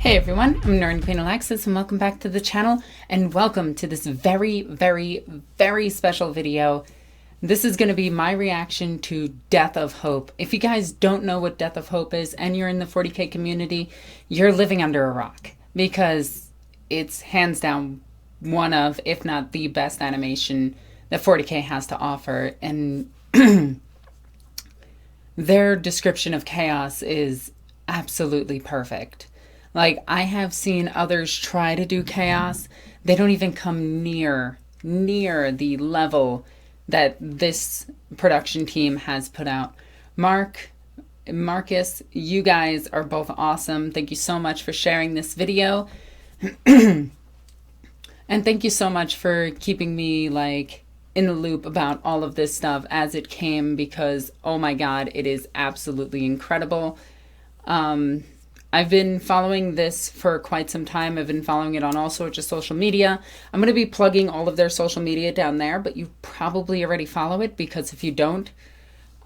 Hey everyone, I'm NornQueenAlexis and welcome back to the channel and welcome to this very, very, very special video. This is going to be my reaction to Death of Hope. If you guys don't know what Death of Hope is and you're in the 40k community, you're living under a rock because it's hands down one of, if not the best animation that 40k has to offer, and their description of chaos is absolutely perfect. Like, I have seen others try to do chaos. They don't even come near the level that this production team has put out. Marcus, you guys are both awesome. Thank you so much for sharing this video. And thank you so much for keeping me, like, in the loop about all of this stuff as it came, because, oh my god, it is absolutely incredible. I've been following this for quite some time. I've been following it on all sorts of social media. I'm going to be plugging all of their social media down there, but you probably already follow it, because if you don't,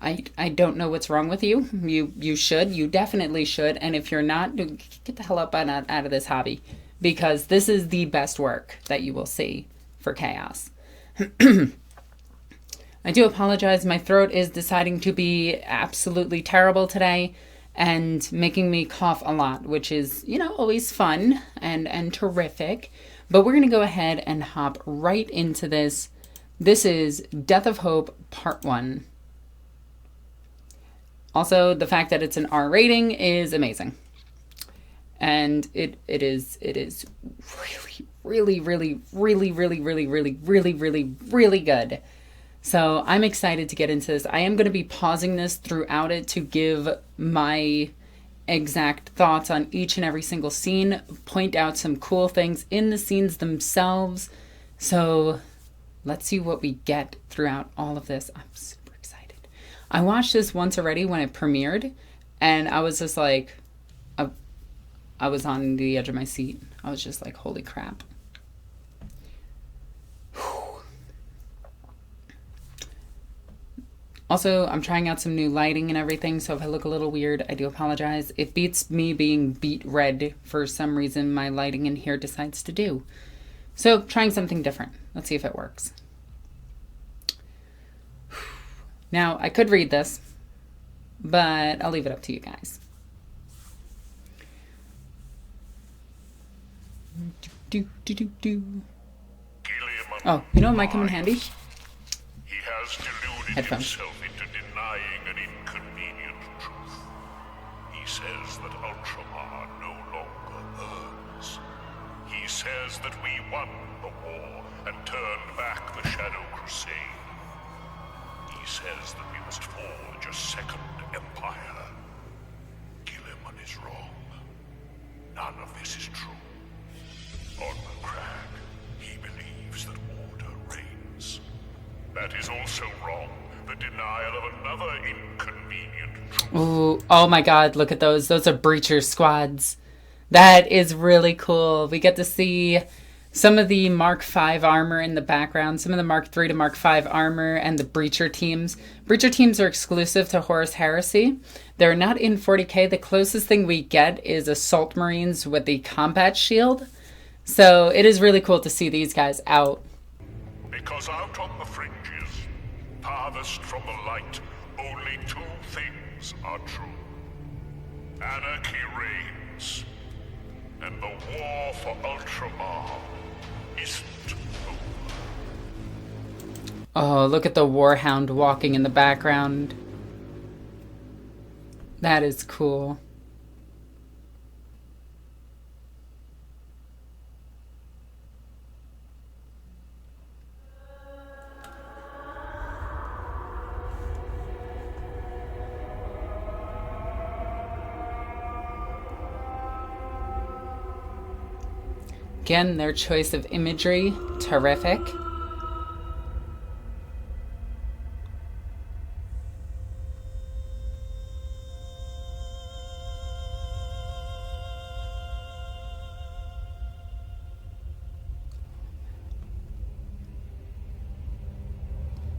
I don't know what's wrong with you. You should. You definitely should. And if you're not, get the hell up out of this hobby, because this is the best work that you will see for chaos. I do apologize. My throat is deciding to be absolutely terrible today and making me cough a lot, which is, you know, always fun and terrific. But we're going to go ahead and hop right into this. This is Death of Hope Part 1. Also, the fact that it's an R rating is amazing. And it is really good. So I'm excited to get into this. I am going to be pausing this throughout it to give my exact thoughts on each and every single scene, point out some cool things in the scenes themselves. So let's see what we get throughout all of this. I'm super excited. I watched this once already when it premiered, and I was just like, I was on the edge of my seat. I was just like, holy crap. Also, I'm trying out some new lighting and everything, so if I look a little weird, I do apologize. It beats me being beet red for some reason my lighting in here decides to do. So, trying something different. Let's see if it works. Now, I could read this, but I'll leave it up to you guys. Oh, you know what might come in handy? He has deluded Headphones. himself into denying an inconvenient truth. He says that Ultramar no longer burns. He says that we won the war and turned back the Shadow Crusade. He says that we must forge a second empire. Gilliman is wrong. None of this is true. On the crag, he believes that order reigns. That is also wrong. The denial of another inconvenient truth. Ooh, oh my god, look at those. Those are Breacher squads. That is really cool. We get to see some of the Mark V armor in the background, some of the Mark III to Mark V armor, and the Breacher teams. Breacher teams are exclusive to Horus Heresy. They're not in 40k. The closest thing we get is Assault Marines with the combat shield. So it is really cool to see these guys out. Because out on the fringes, farthest from the light, only two things are true. Anarchy reigns, and the war for Ultramar isn't over. Oh, look at the Warhound walking in the background. That is cool. Again, their choice of imagery, terrific.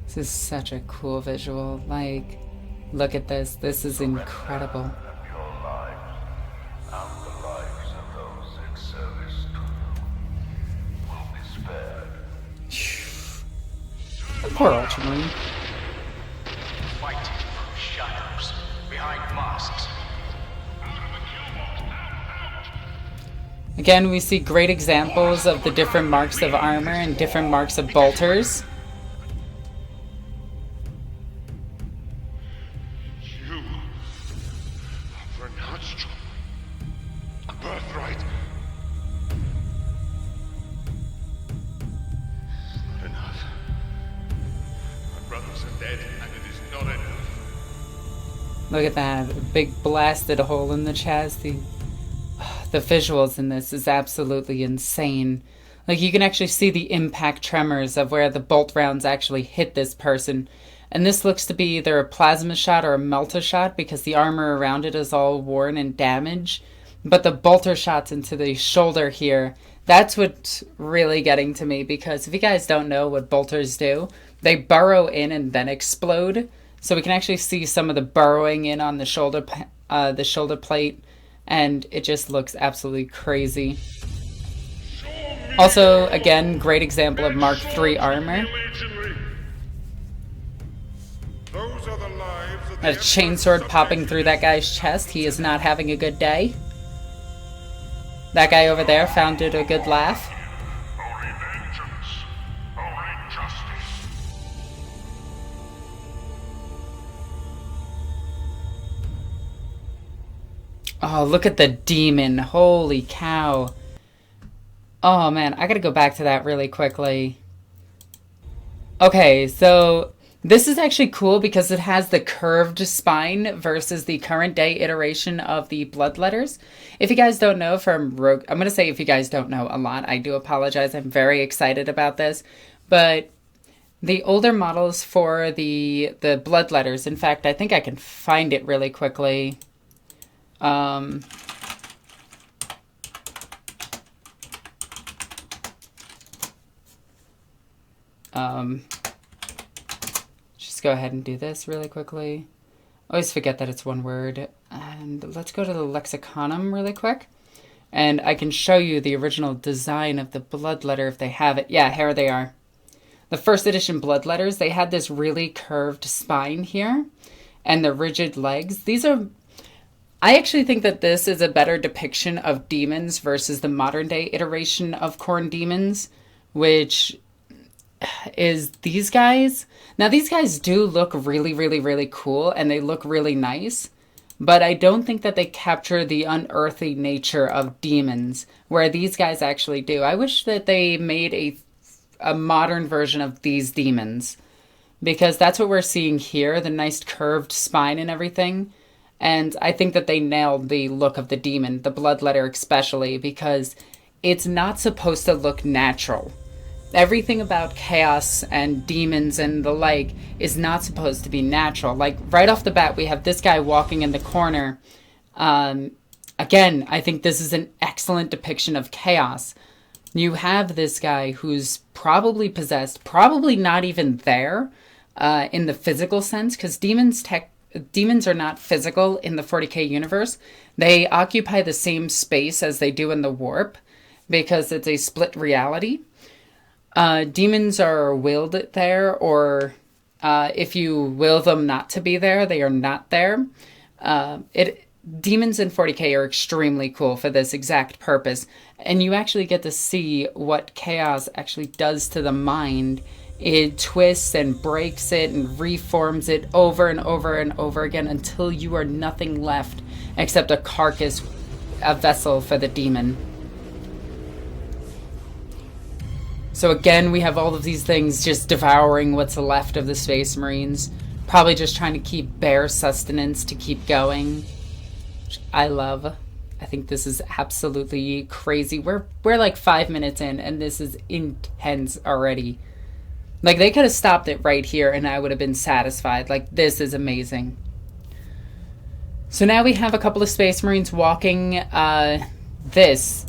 This is such a cool visual. Like, look at this. This is incredible. Your lives and the lives of those Poor Ultramarine. Fighting from shadows, behind masks. Again, we see great examples of the different marks of armor and different marks of bolters. You have renounced your birthright. Not enough. My brothers are dead, and it is not enough. Look at that big blasted hole in the chassis. The visuals in this is absolutely insane. Like, you can actually see the impact tremors of where the bolt rounds actually hit this person. And this looks to be either a plasma shot or a melta shot because the armor around it is all worn and damaged. But the bolter shots into the shoulder here, that's what's really getting to me, because if you guys don't know what bolters do, they burrow in and then explode. So we can actually see some of the burrowing in on the shoulder plate. And it just looks absolutely crazy. Also, again, great example of Mark III armor. A chainsword popping through that guy's chest. He is not having a good day. That guy over there found it a good laugh. Only vengeance, only justice. Oh, look at the demon. Holy cow. Oh, man. I gotta go back to that really quickly. Okay, so this is actually cool because it has the curved spine versus the current day iteration of the bloodletters. If you guys don't know from Rogue... I'm gonna say if you guys don't know a lot. I do apologize. I'm very excited about this. But the older models for the bloodletters... In fact, I think I can find it really quickly. Just go ahead and do this really quickly. Always forget that it's one word. And let's go to the Lexiconum really quick. And I can show you the original design of the bloodletter if they have it. Yeah, here they are. The first edition bloodletters, they had this really curved spine here. And the rigid legs. These are... I actually think that this is a better depiction of demons versus the modern day iteration of Khorne demons, which is these guys. Now, these guys do look really, really, really cool, and they look really nice, but I don't think that they capture the unearthly nature of demons, where these guys actually do. I wish that they made a modern version of these demons, because that's what we're seeing here, the nice curved spine and everything. And I think that they nailed the look of the demon, the bloodletter especially, because it's not supposed to look natural. Everything about chaos and demons and the like is not supposed to be natural. Like, right off the bat, we have this guy walking in the corner. Again, I think this is an excellent depiction of chaos. You have this guy who's probably possessed, probably not even there in the physical sense, because demons are not physical in the 40k universe. They occupy the same space as they do in the warp because it's a split reality. Demons are willed there, or if you will them not to be there, they are not there. Demons in 40k are extremely cool for this exact purpose, and you actually get to see what chaos actually does to the mind. It twists and breaks it and reforms it over and over and over again until you are nothing left except a carcass, a vessel for the demon. So again, we have all of these things just devouring what's left of the Space Marines. Probably just trying to keep bare sustenance to keep going. Which I love. I think this is absolutely crazy. We're like 5 minutes in and this is intense already. Like, they could have stopped it right here and I would have been satisfied. Like, this is amazing. So now we have a couple of Space Marines walking. This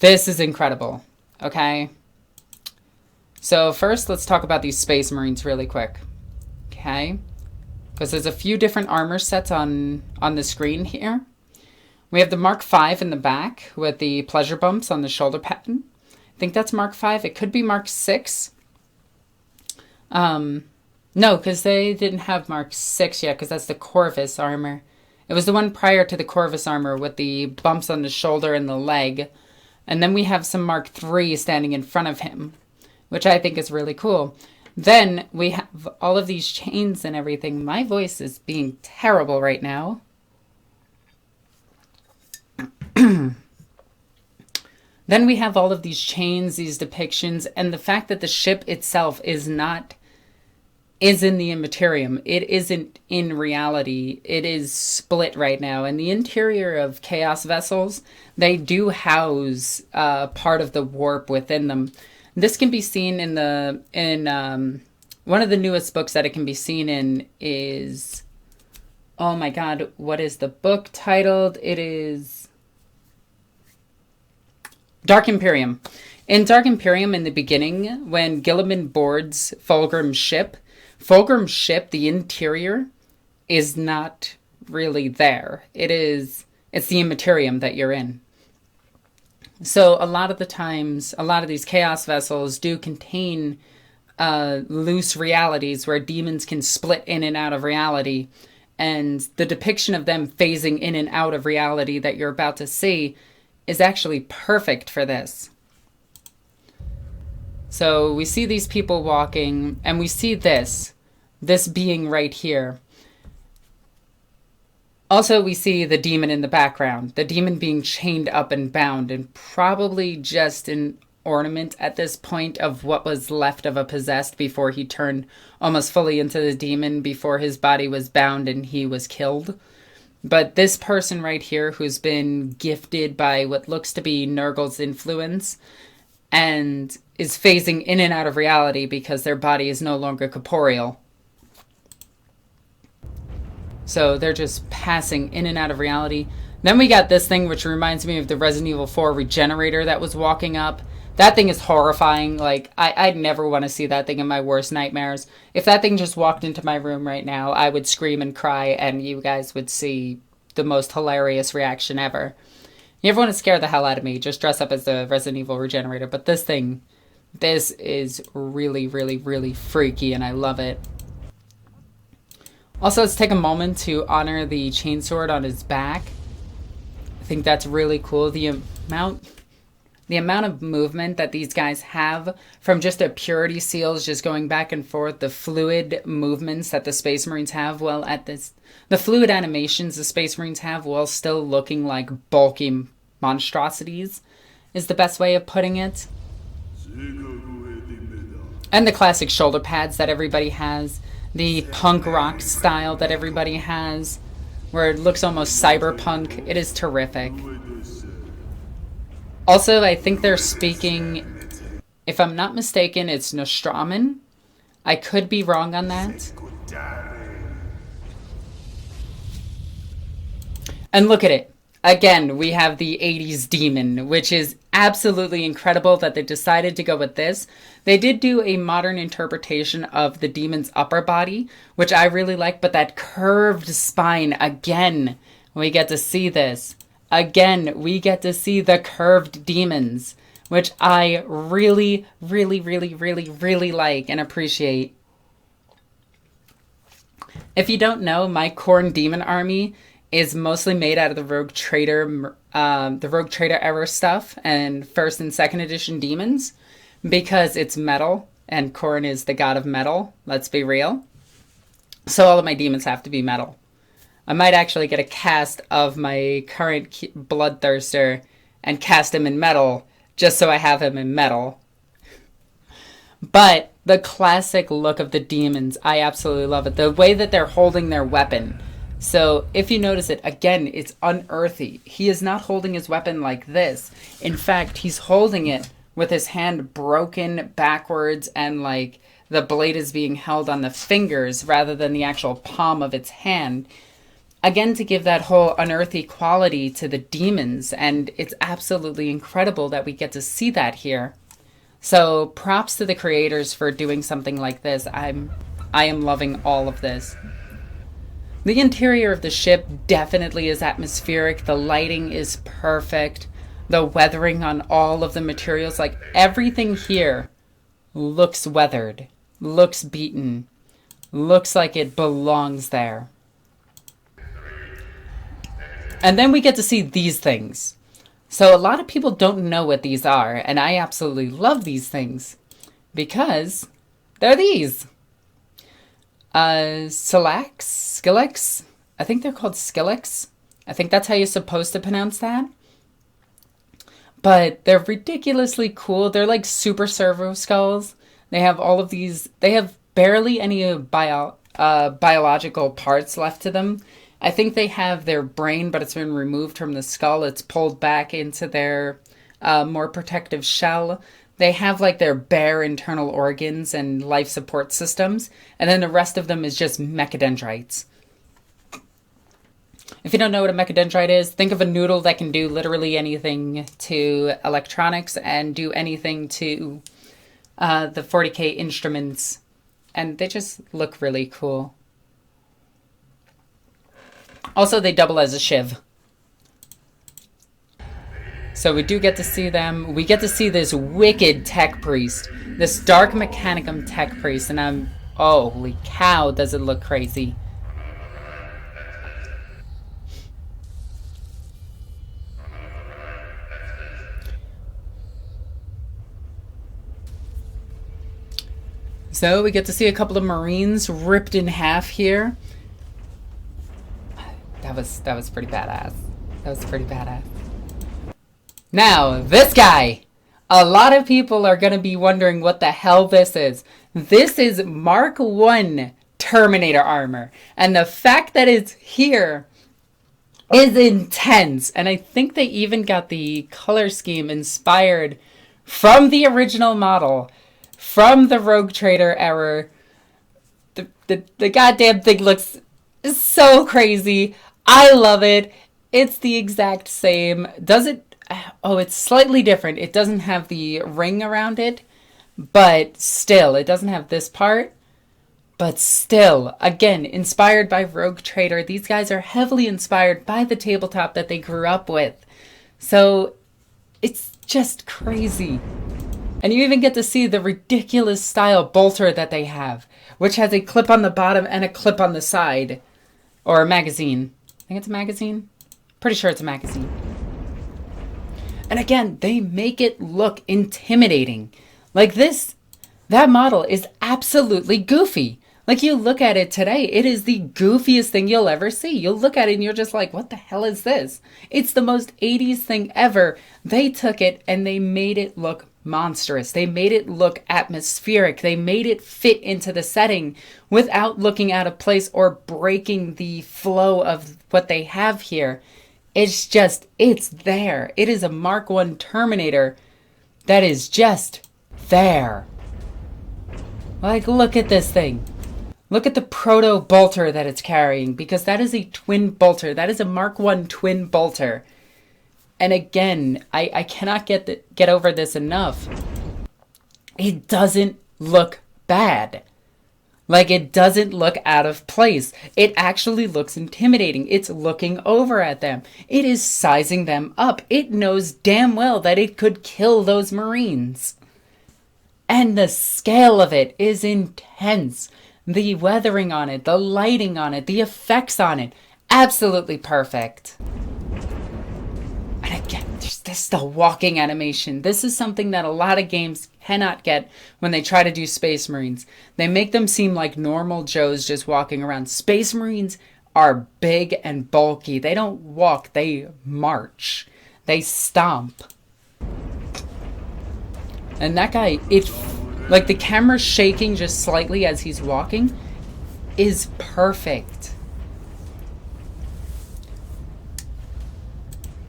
is incredible. Okay. So first, let's talk about these Space Marines really quick. Okay. Because there's a few different armor sets on the screen here. We have the Mark V in the back with the pleasure bumps on the shoulder pattern. I think that's Mark V. It could be Mark VI. No, because they didn't have Mark 6 yet, because that's the Corvus armor. It was the one prior to the Corvus armor with the bumps on the shoulder and the leg. And then we have some Mark 3 standing in front of him, which I think is really cool. Then we have all of these chains and everything. My voice is being terrible right now. Then we have all of these chains, these depictions, and the fact that the ship itself is in the Immaterium. It isn't in reality. It is split right now. And the interior of Chaos vessels, they do house part of the warp within them. This can be seen in one of the newest books that it can be seen in is, oh my god, what is the book titled? It is Dark Imperium. In Dark Imperium, in the beginning, when Gilliman boards Fulgrim's ship, the interior is not really there. It's the Immaterium that you're in. So a lot of the times, a lot of these Chaos vessels do contain loose realities where demons can split in and out of reality. And the depiction of them phasing in and out of reality that you're about to see is actually perfect for this. So we see these people walking, and we see this being right here. Also, we see the demon in the background, the demon being chained up and bound, and probably just an ornament at this point of what was left of a possessed before he turned almost fully into the demon, before his body was bound and he was killed. But this person right here, who's been gifted by what looks to be Nergal's influence and is phasing in and out of reality because their body is no longer corporeal. So they're just passing in and out of reality. Then we got this thing, which reminds me of the Resident Evil 4 regenerator that was walking up. That thing is horrifying. Like, I'd never want to see that thing in my worst nightmares. If that thing just walked into my room right now, I would scream and cry, and you guys would see the most hilarious reaction ever. You ever want to scare the hell out of me, just dress up as the Resident Evil regenerator. But this is really, really, really freaky, and I love it. Also, let's take a moment to honor the chainsword on his back. I think that's really cool. The amount of movement that these guys have from just their purity seals just going back and forth, the fluid movements that the Space Marines have the fluid animations the Space Marines have while still looking like bulky monstrosities is the best way of putting it. And the classic shoulder pads that everybody has, the punk rock style that everybody has, where it looks almost cyberpunk. It is terrific. Also, I think they're speaking, if I'm not mistaken, it's Nostraman. I could be wrong on that. And look at it. Again, we have the 80s demon, which is absolutely incredible that they decided to go with this. They did do a modern interpretation of the demon's upper body, which I really like, but that curved spine, again, we get to see this. Again, we get to see the curved demons, which I really, really, really, really, really like and appreciate. If you don't know, my Khorne demon army is mostly made out of the Rogue Trader era stuff and 1st and 2nd edition demons, because it's metal, and Khorne is the god of metal, let's be real. So all of my demons have to be metal. I might actually get a cast of my current Bloodthirster and cast him in metal, just so I have him in metal. But the classic look of the demons, I absolutely love it. The way that they're holding their weapon. So if you notice it, again, it's unearthly. He is not holding his weapon like this. In fact, he's holding it with his hand broken backwards, and like the blade is being held on the fingers rather than the actual palm of its hand. Again, to give that whole unearthly quality to the demons, and it's absolutely incredible that we get to see that here. So props to the creators for doing something like this. I am loving all of this. The interior of the ship definitely is atmospheric. The lighting is perfect. The weathering on all of the materials, like everything here looks weathered. looks beaten. Looks like it belongs there. And then we get to see these things. So a lot of people don't know what these are, and I absolutely love these things because they're these. Skillex? I think they're called Skillex. I think that's how you're supposed to pronounce that. But they're ridiculously cool. They're like super servo skulls. They have all of these. They have barely any biological parts left to them. I think they have their brain, but it's been removed from the skull. It's pulled back into their more protective shell. They have like their bare internal organs and life support systems. And then the rest of them is just mechadendrites. If you don't know what a mechadendrite is, think of a noodle that can do literally anything to electronics and do anything to the 40K instruments. And they just look really cool. Also, they double as a shiv. So we do get to see them. We get to see this wicked tech priest. This dark mechanicum tech priest. And holy cow, does it look crazy. So we get to see a couple of Marines ripped in half here. That was pretty badass. That was pretty badass. Now, this guy. A lot of people are going to be wondering what the hell this is. This is Mark 1 Terminator Armor. And the fact that it's here is intense. And I think they even got the color scheme inspired from the original model. From the Rogue Trader era. The goddamn thing looks so crazy. I love it. It's the exact same. Does it? Oh, it's slightly different. It doesn't have the ring around it. But still, it doesn't have this part. But still, again, inspired by Rogue Trader. These guys are heavily inspired by the tabletop that they grew up with. So, it's just crazy. And you even get to see the ridiculous style bolter that they have, which has a clip on the bottom and a clip on the side. Or a magazine. I think it's a magazine. Pretty sure it's a magazine. And again, they make it look intimidating. Like that model is absolutely goofy. Like you look at it today, it is the goofiest thing you'll ever see. You'll look at it and you're just like, what the hell is this? It's the most 80s thing ever. They took it and they made it look monstrous. They made it look atmospheric. They made it fit into the setting without looking out of place or breaking the flow of what they have here. It's there. It is a Mark 1 Terminator that is just there. Like, look at this thing. Look at the proto bolter that it's carrying, because that is a twin bolter. That is a Mark 1 twin bolter. And again, I cannot get over this enough. It doesn't look bad. Like, it doesn't look out of place. It actually looks intimidating. It's looking over at them. It is sizing them up. It knows damn well that it could kill those Marines. And the scale of it is intense. The weathering on it, the lighting on it, the effects on it, absolutely perfect. And again, there's the walking animation. This is something that a lot of games cannot get when they try to do Space Marines. They make them seem like normal Joes just walking around. Space Marines are big and bulky. They don't walk, they march. They stomp. And that guy, like the camera shaking just slightly as he's walking is perfect.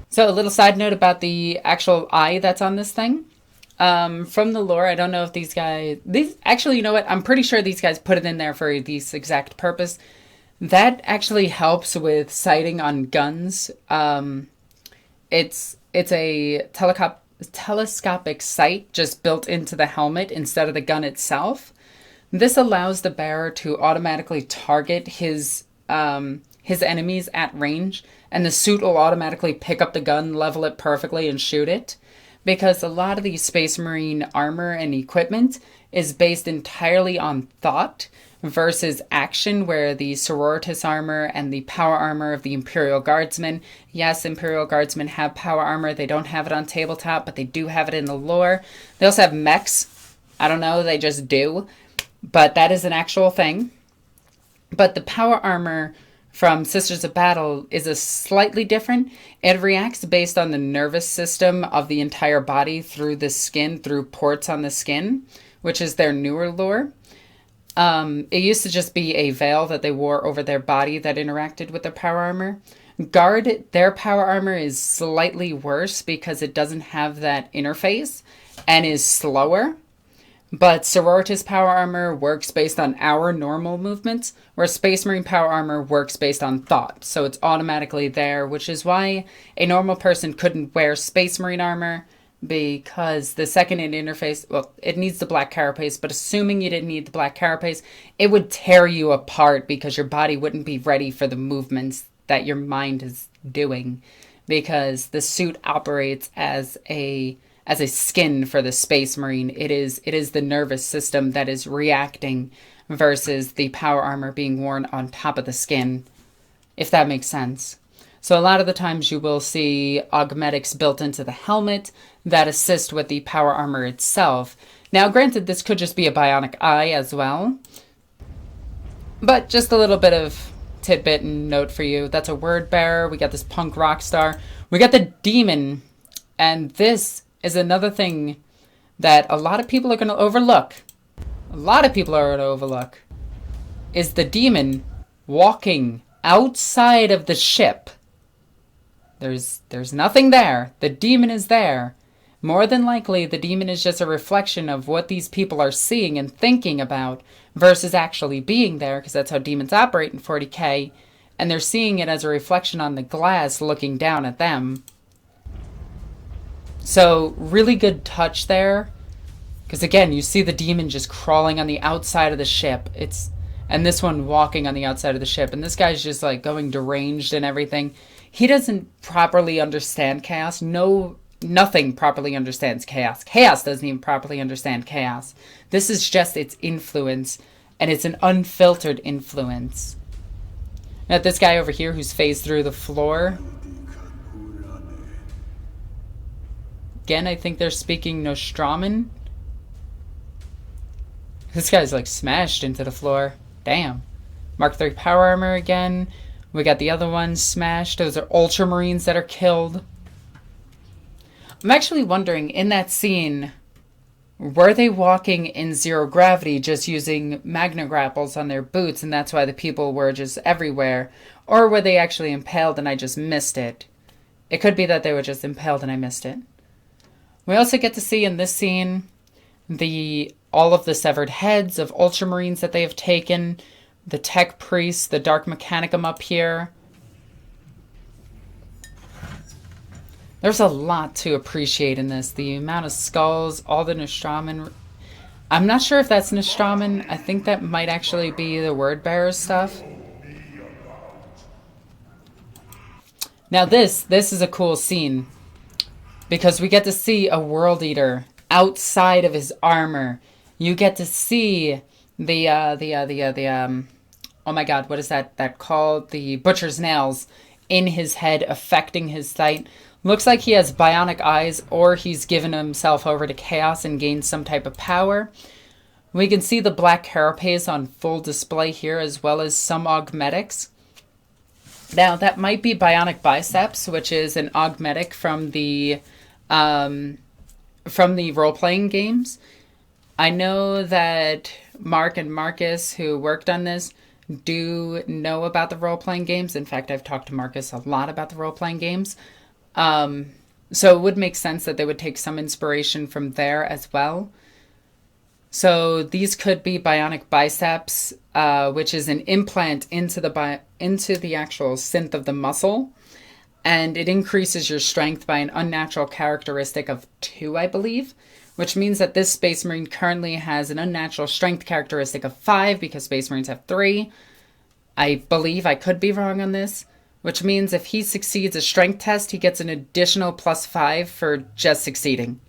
So a little side note about the actual eye that's on this thing. From the lore, I don't know if these actually, you know what? I'm pretty sure these guys put it in there for this exact purpose. That actually helps with sighting on guns. It's a telescopic sight just built into the helmet instead of the gun itself. This allows the bearer to automatically target his enemies at range, and the suit will automatically pick up the gun, level it perfectly, and shoot it. because a lot of the Space Marine armor and equipment is based entirely on thought versus action, where the Sororitas armor and the power armor of the Imperial Guardsmen, yes, Imperial Guardsmen have power armor. They don't have it on tabletop, but they do have it in the lore. They also have mechs. I don't know, they just do. But that is an actual thing. But the power armor from Sisters of Battle is a slightly different. It reacts based on the nervous system of the entire body through the skin, through ports on the skin, which is their newer lore. It used to just be a veil that they wore over their body that interacted with their power armor. Guard, their power armor is slightly worse because it doesn't have that interface and is slower. But Sororitas power armor works based on our normal movements, where Space Marine power armor works based on thought. So it's automatically there, which is why a normal person couldn't wear Space Marine armor, because the second it interface, well, it needs the black carapace, but assuming you didn't need the black carapace, it would tear you apart because your body wouldn't be ready for the movements that your mind is doing, because the suit operates as a skin for the Space Marine. It is the nervous system that is reacting versus the power armor being worn on top of the skin, if that makes sense. So a lot of the times you will see augmetics built into the helmet that assist with the power armor itself. Now, granted, this could just be a bionic eye as well, but just a little bit of tidbit and note for you. That's a word bearer. We got this punk rock star. We got the demon, and this is another thing that a lot of people are going to overlook. A lot of people are going to overlook is the demon walking outside of the ship. There's nothing there. The demon is there. More than likely, the demon is just a reflection of what these people are seeing and thinking about versus actually being there, because that's how demons operate in 40K, and they're seeing it as a reflection on the glass looking down at them. So, really good touch there. Because again, you see the demon just crawling on the outside of the ship. And this one walking on the outside of the ship. And this guy's just like going deranged and everything. He doesn't properly understand chaos. Nothing properly understands chaos. Chaos doesn't even properly understand chaos. This is just its influence. And it's an unfiltered influence. Now this guy over here who's phased through the floor. Again, I think they're speaking Nostraman. This guy's like smashed into the floor. Damn. Mark III power armor again. We got the other ones smashed. Those are Ultramarines that are killed. I'm actually wondering, in that scene, were they walking in zero gravity just using Magna grapples on their boots, and that's why the people were just everywhere? Or were they actually impaled and I just missed it? It could be that they were just impaled and I missed it. We also get to see in this scene all of the severed heads of Ultramarines that they have taken, the Tech Priests, the Dark Mechanicum up here. There's a lot to appreciate in this. The amount of skulls, all the Nostraman. I'm not sure if that's Nostraman. I think that might actually be the Word Bearer stuff. Now this is a cool scene, because we get to see a World Eater outside of his armor. You get to see oh my god, what is that called? The Butcher's Nails in his head, affecting his sight. Looks like he has bionic eyes, or he's given himself over to chaos and gained some type of power. We can see the black carapace on full display here, as well as some augmetics. Now, that might be bionic biceps, which is an augmetic from the role-playing games. I know that Mark and Marcus, who worked on this, do know about the role-playing games. In fact, I've talked to Marcus a lot about the role-playing games. So it would make sense that they would take some inspiration from there as well. So these could be bionic biceps, which is an implant into the actual synth of the muscle. And it increases your strength by an unnatural characteristic of 2, I believe. Which means that this Space Marine currently has an unnatural strength characteristic of 5, because Space Marines have 3. I believe, I could be wrong on this, which means if he succeeds a strength test, he gets an additional +5 for just succeeding.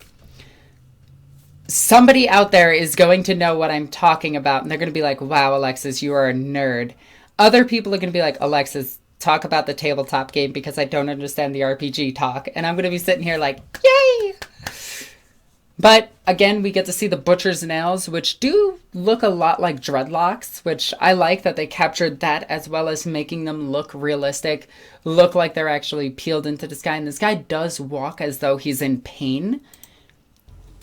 Somebody out there is going to know what I'm talking about, and they're going to be like, wow, Alexis, you are a nerd. Other people are going to be like, Alexis, talk about the tabletop game because I don't understand the RPG talk. And I'm going to be sitting here like, yay! But again, we get to see the butcher's nails, which do look a lot like dreadlocks, which I like that they captured that as well as making them look realistic, look like they're actually peeled into the sky. And this guy does walk as though he's in pain.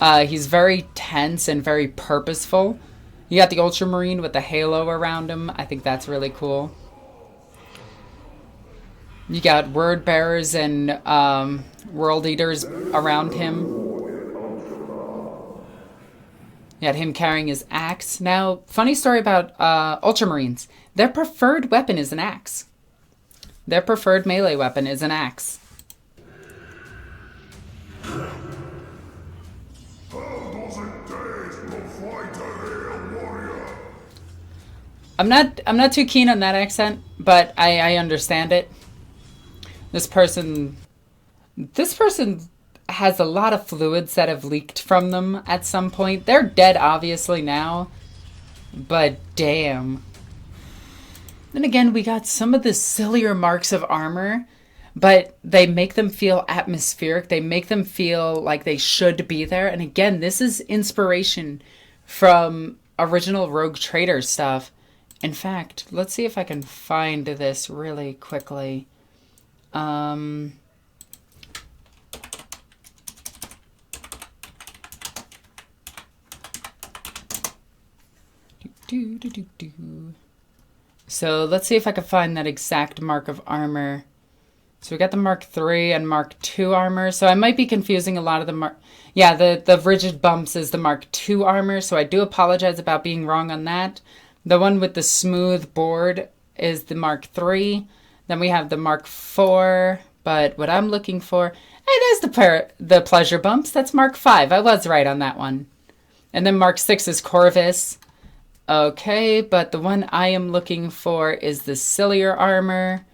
He's very tense and very purposeful. You got the Ultramarine with the halo around him. I think that's really cool. You got word bearers and world eaters around him. You got him carrying his axe. Now, funny story about Ultramarines. Their preferred weapon is an axe. Their preferred melee weapon is an axe. I'm not too keen on that accent, but I understand it. This person has a lot of fluids that have leaked from them at some point. They're dead, obviously, now. But damn. Then again, we got some of the sillier marks of armor, but they make them feel atmospheric. They make them feel like they should be there. And again, this is inspiration from original Rogue Trader stuff. In fact, let's see if I can find this really quickly. So let's see if I can find that exact mark of armor. So we got the Mark III and Mark II armor. So I might be confusing a lot of the yeah, the rigid bumps is the Mark II armor. So I do apologize about being wrong on that. The one with the smooth board is the Mark III. Then we have the Mark IV. But what I'm looking for, it is the pleasure bumps. That's Mark V. I was right on that one. And then Mark VI is Corvus. Okay, but the one I am looking for is the sillier armor,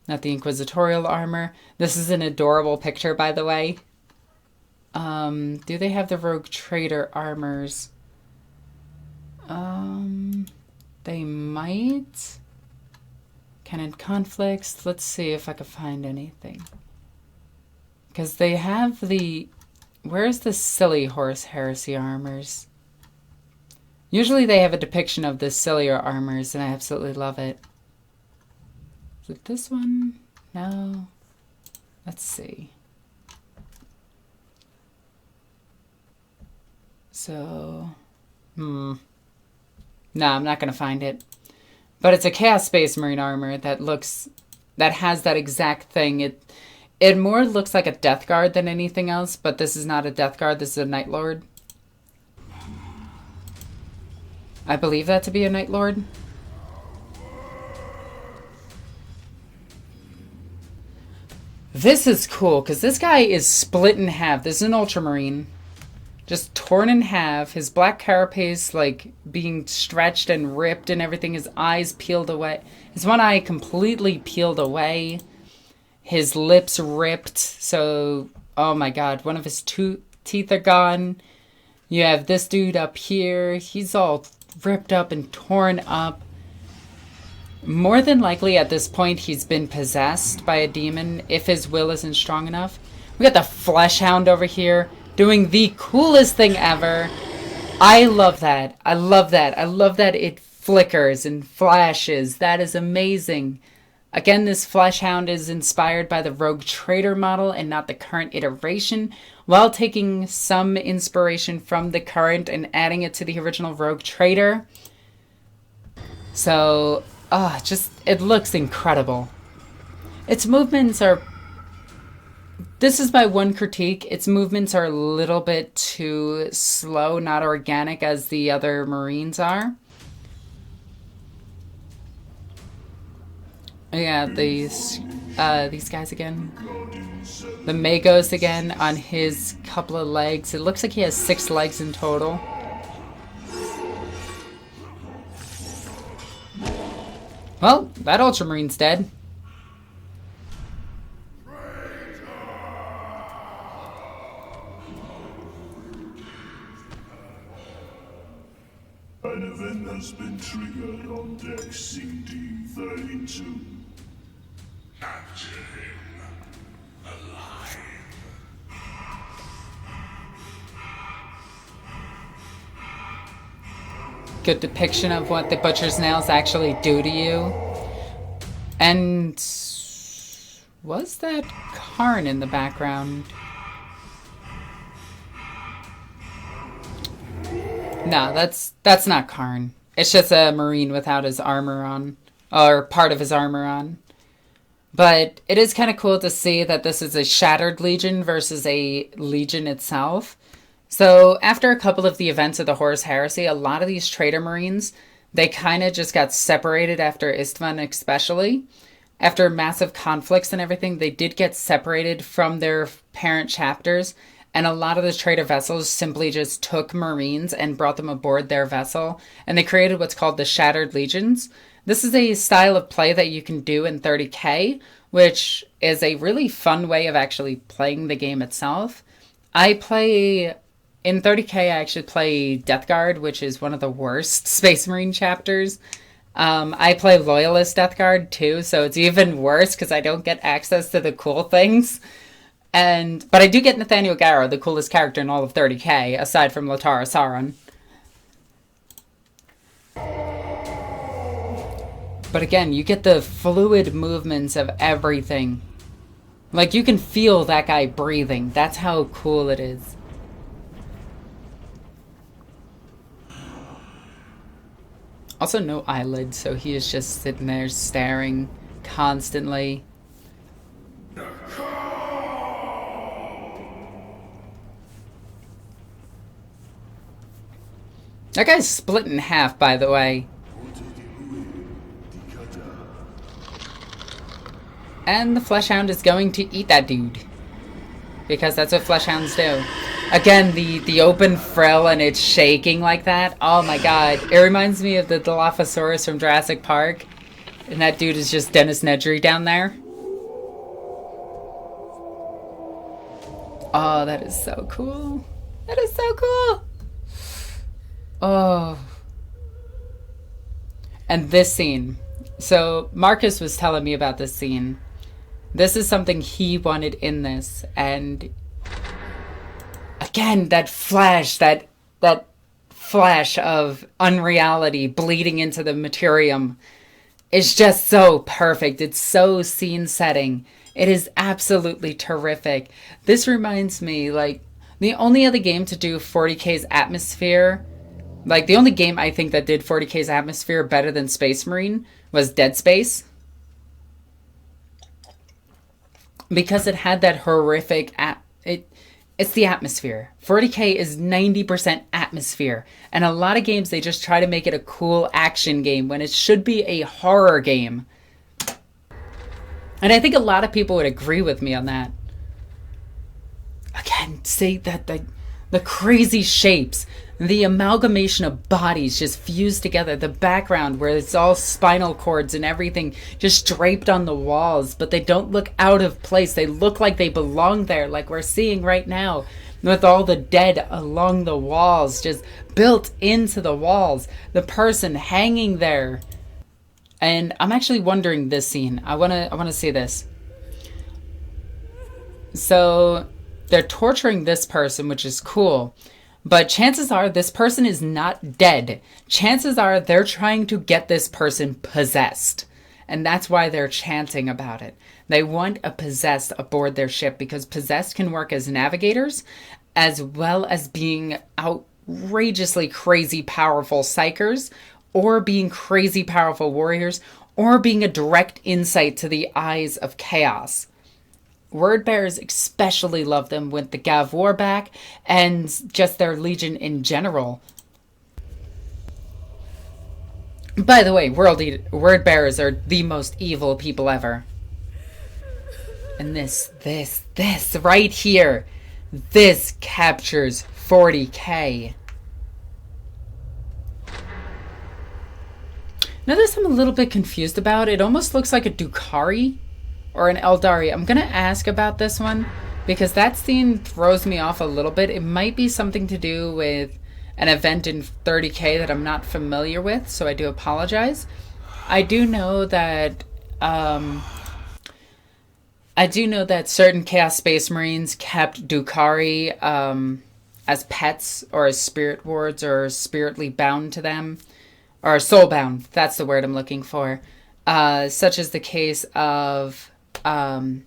not the inquisitorial armor. This is an adorable picture, by the way. Do they have the Rogue Trader armors? They might. Canon conflicts. Let's see if I can find anything. Because they have the... Where's the silly horse heresy armors? Usually they have a depiction of the sillier armors, and I absolutely love it. Is it this one? No. Let's see. So... No, I'm not going to find it. But it's a Chaos Space Marine armor that looks... That has that exact thing. It more looks like a Death Guard than anything else, but this is not a Death Guard. This is a Night Lord. I believe that to be a Night Lord. This is cool, because this guy is split in half. This is an Ultramarine. Just torn in half. His black carapace, like, being stretched and ripped and everything. His eyes peeled away. His one eye completely peeled away. His lips ripped. So, oh my god. One of his teeth are gone. You have this dude up here. He's all ripped up and torn up. More than likely at this point he's been possessed by a demon if his will isn't strong enough. We got the Flesh Hound over here doing the coolest thing ever. I love that. I love that. I love that it flickers and flashes. That is amazing. Again, this Flesh Hound is inspired by the Rogue Trader model and not the current iteration, while taking some inspiration from the current and adding it to the original Rogue Trader. So, it looks incredible. Its movements are... This is my one critique. Its movements are a little bit too slow, not organic as the other Marines are. Yeah, these guys again. The Magos again on his couple of legs. It looks like he has 6 legs in total. Well, that Ultramarine's dead. An event has been triggered on deck CD-32. Capture him alive. Good depiction of what the butcher's nails actually do to you. And was that Karn in the background? No, that's not Karn. It's just a Marine without his armor on, or part of his armor on. But it is kind of cool to see that this is a Shattered Legion versus a Legion itself. So after a couple of the events of the Horus Heresy, a lot of these traitor Marines, they kind of just got separated after Istvan especially. After massive conflicts and everything, they did get separated from their parent chapters. And a lot of the traitor vessels simply just took Marines and brought them aboard their vessel. And they created what's called the Shattered Legions. This is a style of play that you can do in 30K, which is a really fun way of actually playing the game itself. In 30K, I actually play Death Guard, which is one of the worst Space Marine chapters. I play Loyalist Death Guard too, so it's even worse because I don't get access to the cool things. But I do get Nathaniel Garrow, the coolest character in all of 30K, aside from Latara Sauron. But again, you get the fluid movements of everything. Like, you can feel that guy breathing. That's how cool it is. Also, no eyelids, so he is just sitting there staring constantly. That guy's split in half, by the way. And the Fleshhound is going to eat that dude. Because that's what Fleshhounds do. Again, the open frill and it's shaking like that. Oh my god. It reminds me of the Dilophosaurus from Jurassic Park. And that dude is just Dennis Nedry down there. Oh, that is so cool. That is so cool. Oh. And this scene. So Marcus was telling me about this scene. This is something he wanted in this. And again, that flash of unreality bleeding into the materium is just so perfect. It's so scene setting. It is absolutely terrific. This reminds me, like, the only other game to do 40K's atmosphere, like, the only game I think that did 40K's atmosphere better than Space Marine was Dead Space. Because it had that horrific... It's the atmosphere. 40K is 90% atmosphere. And a lot of games, they just try to make it a cool action game when it should be a horror game. And I think a lot of people would agree with me on that. Again, say that the crazy shapes, the amalgamation of bodies just fused together, the background where it's all spinal cords and everything just draped on the walls, but they don't look out of place. They look like they belong there, like we're seeing right now, with all the dead along the walls, just built into the walls, the person hanging there. And I'm actually wondering this scene. I wanna see this. So they're torturing this person, which is cool. But chances are this person is not dead. Chances are they're trying to get this person possessed. And that's why they're chanting about it. They want a possessed aboard their ship because possessed can work as navigators as well as being outrageously crazy powerful psychers or being crazy powerful warriors or being a direct insight to the eyes of chaos. Word bearers especially love them with the Gav War back and just their legion in general. By the way, word bearers are the most evil people ever. And this right here, this captures 40K. Now this I'm a little bit confused about. It almost looks like a Dukere or an Eldari. I'm going to ask about this one because that scene throws me off a little bit. It might be something to do with an event in 30K that I'm not familiar with, so I do apologize. I do know that certain Chaos Space Marines kept Dukere as pets or as spirit wards or spiritly bound to them, or soul bound. That's the word I'm looking for. Such as the case of Kion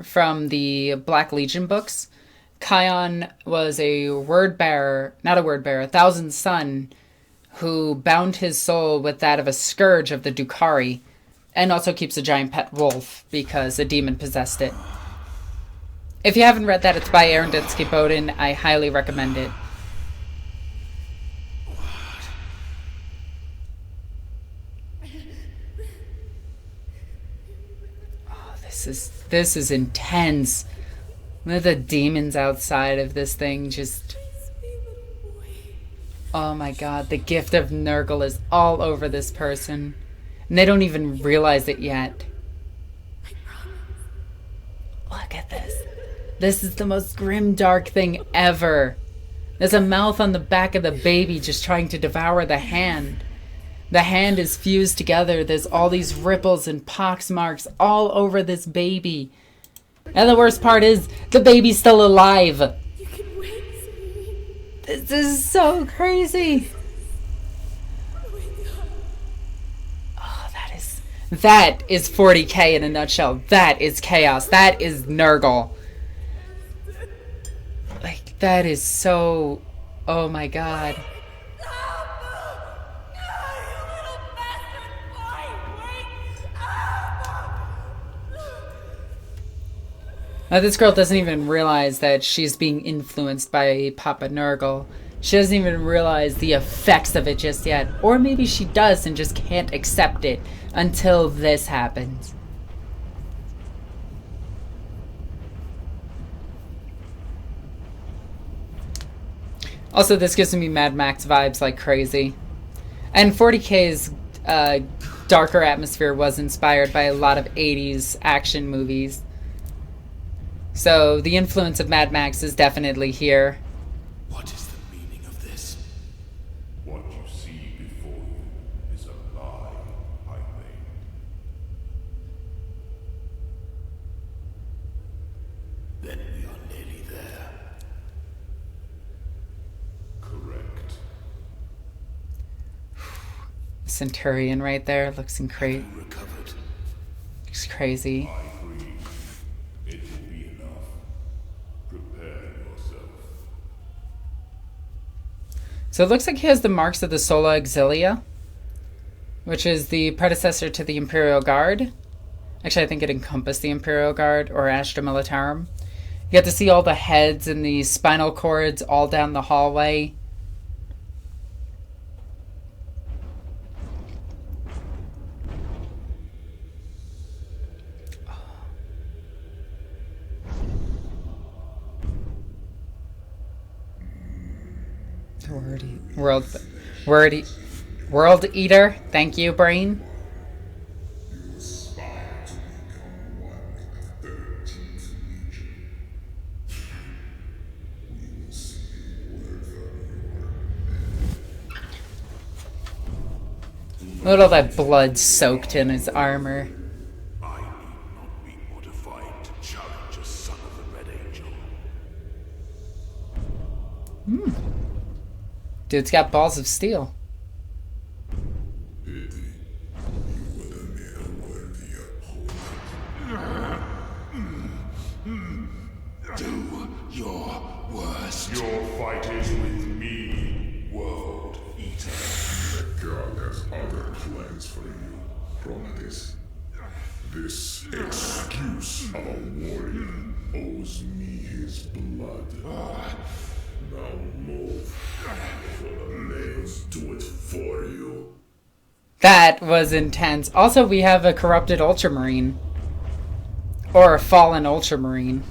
from the Black Legion books. Kion was a Thousand Son, who bound his soul with that of a scourge of the Dukere, and also keeps a giant pet wolf because a demon possessed it. If you haven't read that, it's by Aaron Ditsky Bowden. I highly recommend it. Oh, this is intense. Look at the demons outside of this thing just... Oh my god, the gift of Nergal is all over this person. And they don't even realize it yet. Look at this. This is the most grim, dark thing ever. There's a mouth on the back of the baby just trying to devour the hand. The hand is fused together. There's all these ripples and pox marks all over this baby. And the worst part is, the baby's still alive. You can wait. This is so crazy. Oh, that is 40K in a nutshell. That is chaos. That is Nergal. Like, that is so... Oh my god. Now, this girl doesn't even realize that she's being influenced by Papa Nergal. She doesn't even realize the effects of it just yet. Or maybe she does and just can't accept it until this happens. Also, this gives me Mad Max vibes like crazy. And 40K's darker atmosphere was inspired by a lot of 80s action movies. So the influence of Mad Max is definitely here. What is the meaning of this? What you see before you is a lie I made. Then we are nearly there. Correct. Centurion right there looks incredible. Recovered. Looks crazy. So it looks like he has the marks of the Sola Auxilia, which is the predecessor to the Imperial Guard. Actually, I think it encompassed the Imperial Guard, or Astra Militarum. You get to see all the heads and the spinal cords all down the hallway. World Eater. Thank you, Brain. Look at all that blood soaked in his armor. I need not be mortified to challenge a son of the Red Angel. Dude's got balls of steel. Do your worst. Your fight is with me, World Eater. The god has other plans for you, Prometheus. This excuse of a warrior owes me his blood. Now move, for the nails do it for you. That was intense. Also, we have a corrupted Ultramarine. Or a fallen Ultramarine.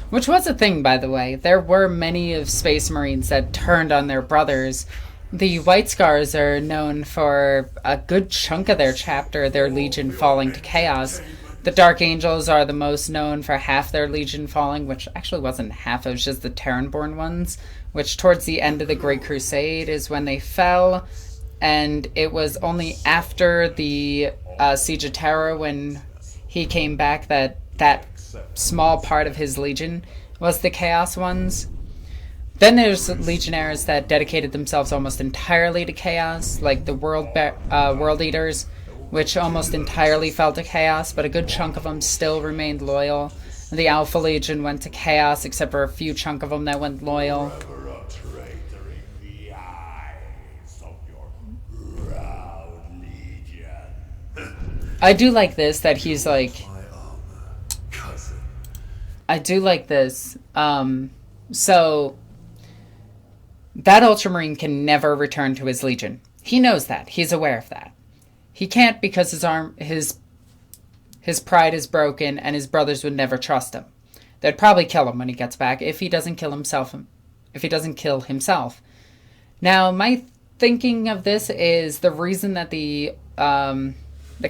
Which was a thing, by the way. There were many of Space Marines that turned on their brothers. The White Scars are known for a good chunk of their chapter, their legion falling to chaos. The Dark Angels are the most known for half their legion falling, which actually wasn't half, it was just the Terranborn ones, which towards the end of the Great Crusade is when they fell, and it was only after the Siege of Terra, when he came back, that small part of his legion was the Chaos ones. Then there's legionnaires that dedicated themselves almost entirely to Chaos, like the World Eaters, which almost entirely fell to Chaos, but a good chunk of them still remained loyal. The Alpha Legion went to Chaos, except for a few chunk of them that went loyal. I do like this, that he's like... I do like this. So, that Ultramarine can never return to his Legion. He knows that. He's aware of that. He can't because his pride is broken and his brothers would never trust him. They'd probably kill him when he gets back if he doesn't kill himself. Now, my thinking of this is the reason that the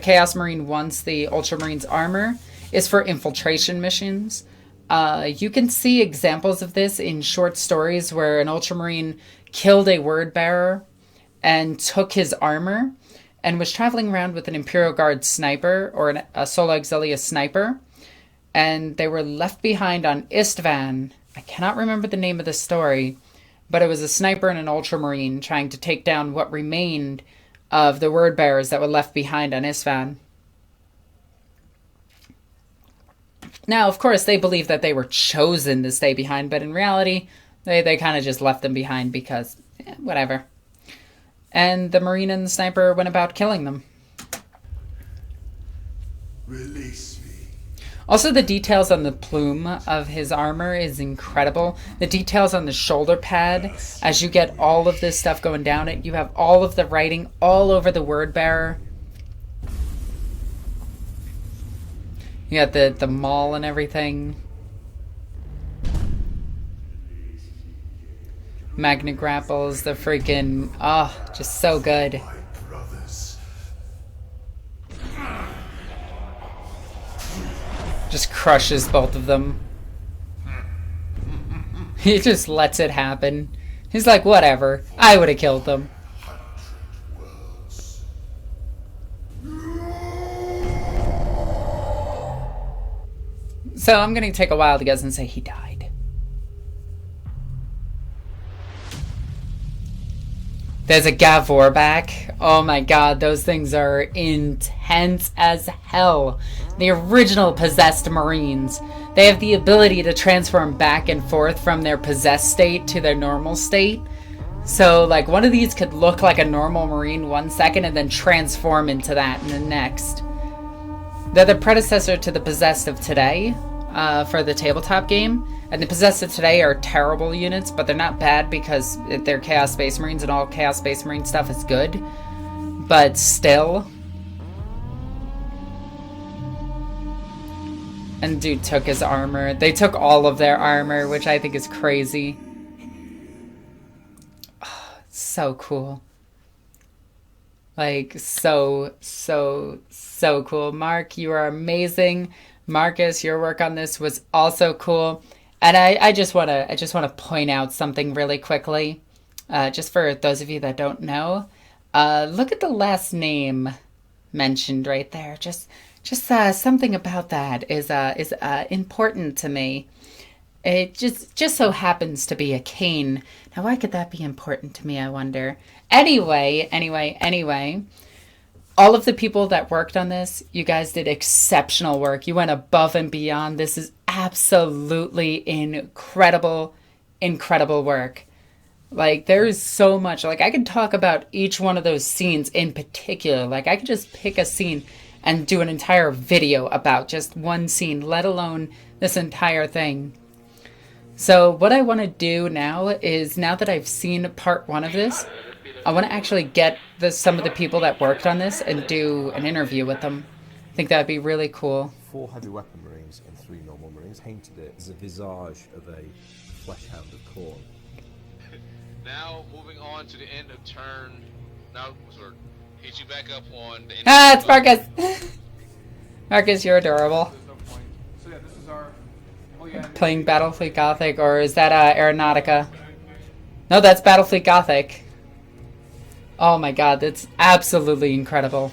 Chaos Marine wants the Ultramarines armor is for infiltration missions. You can see examples of this in short stories where an Ultramarine killed a word bearer and took his armor and was traveling around with an Imperial Guard sniper or a Solo Auxilia sniper, and they were left behind on Istvan. I cannot remember the name of the story, but it was a sniper and an Ultramarine trying to take down what remained of the word bearers that were left behind on Istvan. Now, of course, they believe that they were chosen to stay behind, but in reality, they kind of just left them behind because, whatever. And the Marine and the Sniper went about killing them. Release me. Also, the details on the plume of his armor is incredible. The details on the shoulder pad, as you get all of this stuff going down it, you have all of the writing all over the word bearer. You got the maul and everything. Magna grapples, the freaking... Oh, just so good. Just crushes both of them. He just lets it happen. He's like, whatever. I would have killed them. So I'm going to take a while to guess and say he died. There's a Gavor back. Oh my god, those things are intense as hell. The original possessed Marines. They have the ability to transform back and forth from their possessed state to their normal state. So, like, one of these could look like a normal Marine 1 second and then transform into that in the next. They're the predecessor to the possessed of today for the tabletop game. And the possessed of today are terrible units, but they're not bad because they're Chaos Space Marines and all Chaos Space Marine stuff is good. But still. And dude took his armor. They took all of their armor, which I think is crazy. Oh, so cool. Like, so cool. Mark, you are amazing. Marcus, your work on this was also cool. And I just want to point out something really quickly, just for those of you that don't know. Look at the last name mentioned right there. Just something about that is important to me. It just so happens to be a Kane. Now, why could that be important to me, I wonder? Anyway. All of the people that worked on this, you guys did exceptional work. You went above and beyond. This is absolutely incredible work. Like, there is so much. Like, I could talk about each one of those scenes in particular. Like, I could just pick a scene and do an entire video about just one scene, let alone this entire thing. So what I want to do now is, now that I've seen part 1 of this, I want to actually get some of the people that worked on this and do an interview with them. I think that would be really cool. 4 heavy weapon marines and 3 normal marines painted it as a visage of a flesh hound of corn. Now moving on to the end of turn. Now, sort of hit you back up on the end. It's Marcus. Marcus, you're adorable. There's no point. So yeah, this is our... Oh yeah. Playing Battlefleet Gothic, or is that Aeronautica? No, that's Battlefleet Gothic. Oh my god, that's absolutely incredible.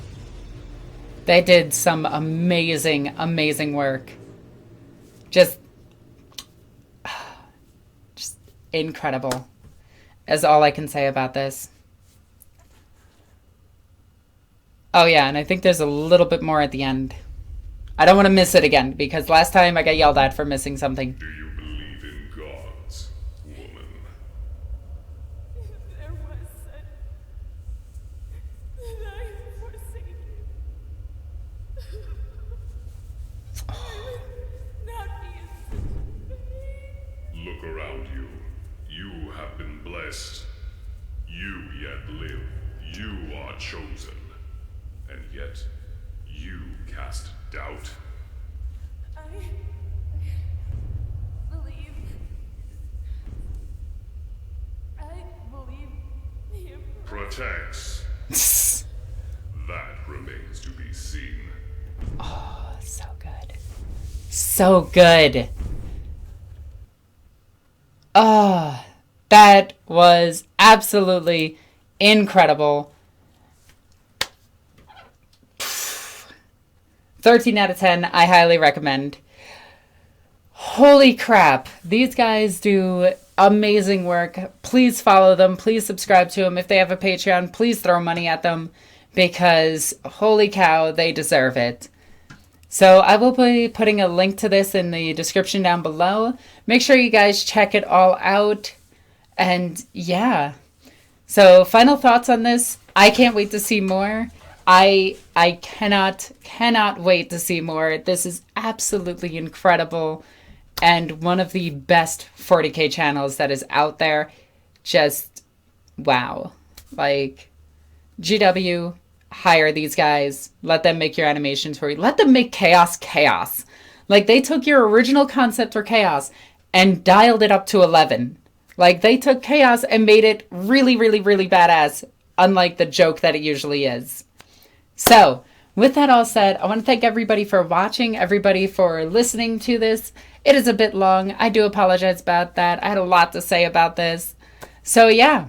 They did some amazing, amazing work. Just incredible. Is all I can say about this. Oh yeah, and I think there's a little bit more at the end. I don't want to miss it again, because last time I got yelled at for missing something. Do you believe in gods, woman? There was such that I am forsaken. I would not be in such pain. Look around you. You have been blessed. You yet live. You are chosen. And yet, you cast doubt. I believe. I believe him. Protects. That remains to be seen. Oh, so good. So good. Oh, that was absolutely incredible. 13 out of 10. I highly recommend. Holy crap. These guys do amazing work. Please follow them. Please subscribe to them. If they have a Patreon, please throw money at them, because holy cow, they deserve it. So I will be putting a link to this in the description down below. Make sure you guys check it all out. And yeah. So final thoughts on this. I can't wait to see more. I cannot wait to see more. This is absolutely incredible. And one of the best 40k channels that is out there. Just wow. Like, GW, hire these guys. Let them make your animations for you. Let them make chaos chaos. Like, they took your original concept for chaos and dialed it up to 11. Like, they took chaos and made it really, really, really badass, unlike the joke that it usually is. So, with that all said, I want to thank everybody for watching, everybody for listening to this. It is a bit long. I do apologize about that. I had a lot to say about this. So, yeah.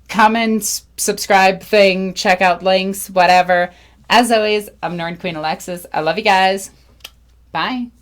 Comment, subscribe thing, check out links, whatever. As always, I'm NornQueenAlexis. I love you guys. Bye.